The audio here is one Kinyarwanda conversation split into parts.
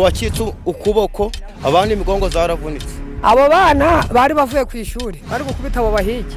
wacitse ukuboko abandi imigongo zaravunitse. Abo bana bari bavuye ku ishuri bari gukubita abo bahigi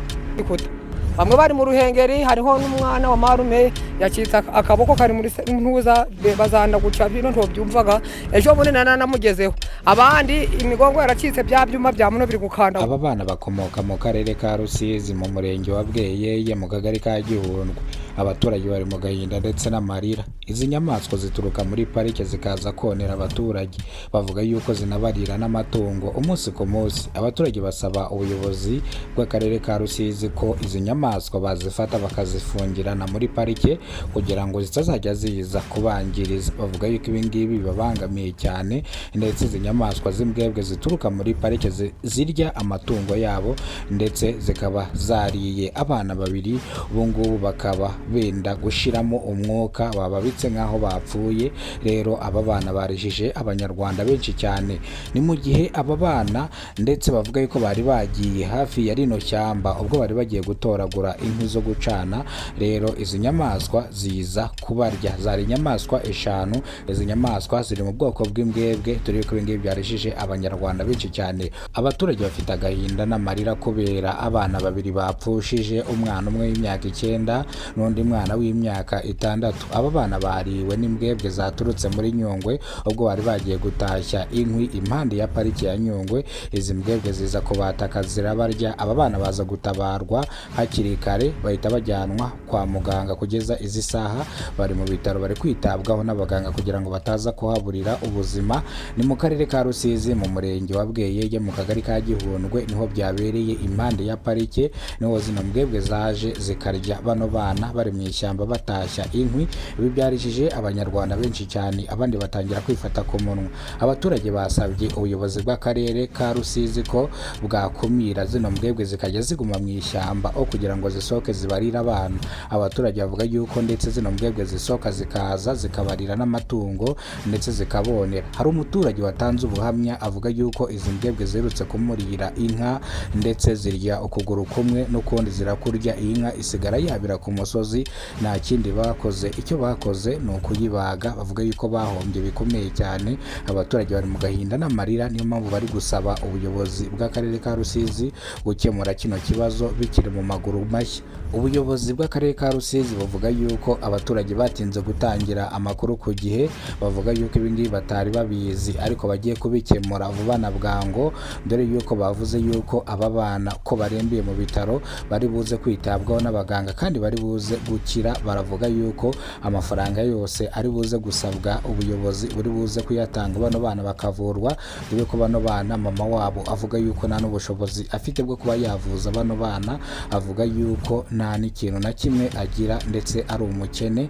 bamwe bari mu ruhengeri. Hariho n'umwana wa marume yacitse akaboko kari muri ntuza bazanda guca bino ntobyumvaga. Ejo bundi nanamugezeho abandi imigongo yaracitse bya byuma bya muno biri gukanda. Aba bana bakomoka mu karere ka Rusizi mu murenge wa Bweyeye mu kagari ka Gihundwe. Abaturage bari mu gahinda ndetse n'amarira. Izi nyamaswa zituruka muri parike zikaza konera abaturage, bavuga yuko zinabarira n'amatungo umunsi ku munsi. Abaturage basaba ubuyobozi bw'akarere ka Rusizi ko izi nyamaswa bazifata bakazifungirana muri parike kugira ngo zitazajya ziza kubangiriza. Bavuga yuko ibi ngibi bibabangamiye cyane, ndetse izi nyamaswa z'imbwebwe zituruka muri parike zirya amatungo yabo ndetse zikaba zariye abana babiri. Ubu ngubu bakaba benda gushiramo umwuka, bababitse nk'aho bapfuye. Rero aba bana barijije abanyarwanda benshi cyane. Ni mu gihe aba bana ndetse bavuga yuko bari bagiye hafi ya rino shyamba ubwo bari bagiye gutoragura inkwi zo gucana. Rero izi nyamaswa ziza kubarya. Zari inyamaswa 5. Izi nyamaswa ziri mu bwoko bw'imbwebwe. Turi ko ibingibi byarijije abanyarwanda benshi cyane. Abaturage bafite agahinda n'amarira kubera abana babiri bapfushije, umwana umwe w'imyaka 9 n'undi mwana w'imyaka 6. Aba bana bariwe n'imbwebwe zaturutse muri Nyungwe ubwo bari bagiye gutashya inkwi impande ya pariki ya Nyungwe. Izi mbwebwe ziza kubataka zirabarya. Aba bana baza gutabarwa hakiri kare, bahita bajyanwa kwa muganga. Kugeza izi saha bari mu bitaro, bari kwitabwaho n'abaganga kugira ngo bataza kuhaburira ubuzima. Ni mu karere ka Rusizi mu murenge wa Bweyeye mu kagari ka Gihundwe niho byabereye, impande ya parike niho zino mbwebwe zaje zikarya bano bana bari mu ishyamba batashya inkwi. Ibi byarijije abanyarwanda benshi cyane, abandi batangira kwifata ku munwa. Abaturage basabye ubuyobozi bw'akarere ka Rusizi ko bwakumira zino mbwebwe zikajya ziguma mu ishyamba aho kugira ngo zisohoke zibarira abana. Abaturage bavuga yuko ndetse zino mbwebwe zisohoka zikaza zikabarira n'amatungo ndetse zikabonera. Hari umuturage watanze ubuhamya avuga yuko izi mbwebwe zirutse kumurira inka ndetse zirya ukuguru kumwe n'ukundi zirakurya. Iyi nka isigara yabira ku musozi, nta kindi bakoze. Icyo bakoze ni ukuyibaga. Bavuga yuko bahombye bikomeye cyane. Abaturage bari mu gahinda n'amarira, niyo mpamvu bari gusaba ubuyobozi bw'akarere ka Rusizi gukemura kino kibazo bikiri mu maguru mashya. Ubuyobozi bw'akarere ka Rusizi buvuga yuko abaturage batinze gutangira amakuru ku gihe. Bavuga yuko ibingibi batari babizi ariko bagiye kubikemura vuba na bwango, dore yuko bavuze yuko aba bana ko barembiye mu bitaro bari buze kwitabwaho n'abaganga kandi bari buze gukira. Baravuga yuko amafaranga yose ari buze gusabwa ubuyobozi buri buze kuyatanga bano bana bakavurwa, dore ko bano bana mama wabo avuga yuko nta n'ubushobozi afite bwo kuba yavuza bano bana. Avuga yuko nta n'ikintu na kimwe agira ndetse ari umukene.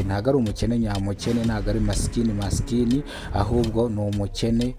Ntago ari umukene nyamukene, ntago ari masikini ahubwo ni umukene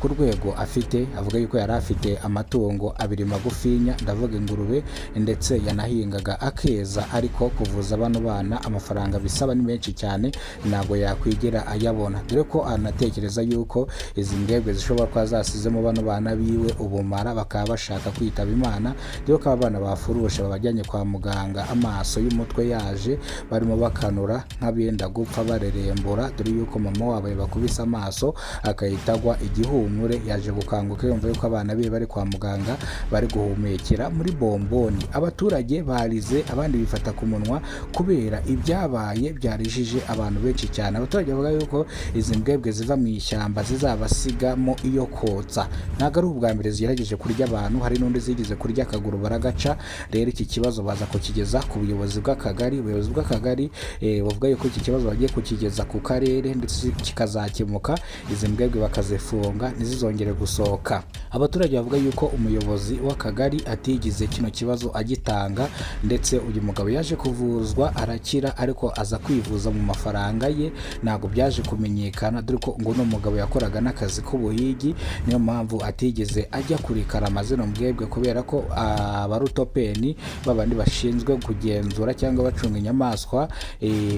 ku rwego afite. Avuga yuko yari afite amatungo 2 magufinya, ndavuga ingurube, ndetse yanahingaga akeza, ariko kuvuza bano bana amafaranga bisaba ni menshi cyane, ntago yakwigera ayabona. Dore ko anatekereza yuko izi mbwebwe zishobora kuba zasizemo bano bana biwe ubumara, bakaba bashaka kwitaba Imana. Dore ko aba bana bafurusha babajyanye kwa muganga, amaso y'umutwe yaje, barimo bakanura nk'abenda gupfa barerembura. Dore yuko mama wabo bakubise amaso akahita agwa igihumure. Yaje gukanguka yumva yuko abana be bari kwa muganga bari guhumekera muri bomboni. Abaturage barize, abandi bifata ku munwa kubera ibyabaye byarijije abantu benshi cyane. Abaturage bavuga yuko izi mbwebwe ziva mu ishyamba zizabasigamo iyo kotsa. Ntago ari ubwa mbere zigerageje kurya abantu, hari n'undi zigize kurya akaguru baragaca. Rero iki kibazo baza kukigeza ku buyobozi bw'akagari. Ubuyobozi bw'akagari bavuga yuko iki kibazo bagiye kukigeza ku karere ndetse kikazakemuka, izi mbwebwe bakazifunga ntizizongere gusohoka. Abaturage bavuga yuko umuyobozi w'akagari atigize kino kibazo agitanga, ndetse uyu mugabo yaje kuvuzwa arakira, ariko aza kwivuza mu mafaranga ye ntago byaje kumenyekana. Dore ko ngo n'umugabo yakoraga n'akazi k'ubuhigi, niyo mpamvu atigeze ajya kurikarama zino mbwebwe, kubera ko abarutopeni babandi bashinzwe kugenzura cyangwa bacunga inyamaswa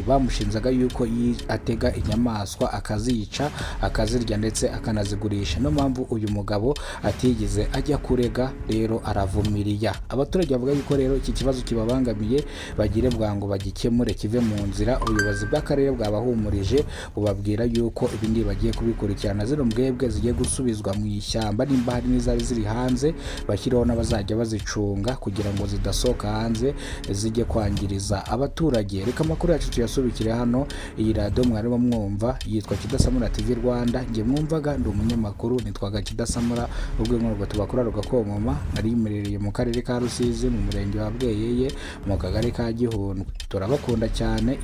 bamushinzaga yuko atega inyamaswa akazica akazirya ndetse akanazigurisha. Niyo mpamvu uyu mugabo atigeze ajya kurega, rero aravumiriya. Abaturage bavuga yuko rero iki kibazo kibabangamiye bagire bwa kuvuga ngo bagikemure kive mu nzira. Ubuyobozi bw'akarere bwabahumurije bubabwira yuko ibindi bagiye kubikurikirana, zino mbwebwe zigiye gusubizwa mu ishyamba, nimba hari n'izari ziri hanze bashyiraho n'abazajya bazicunga kugira ngo zidasohoka hanze zijye kwangiriza abaturage. Reka amakuru yacu tuyasubikire hano. Iyi radio mwarimo mwumva yitwa Kidasamura TV Rwanda, nge mwumvaga ndi umunyamakuru nitwaga Kidasamura, ubwo nk'urwo tubakora rugakonkoma, nari imerereye mu karere ka Rusizi mu murenge wa Bweyeye mu kagari ka Gihundwe. Turabakunda cyane.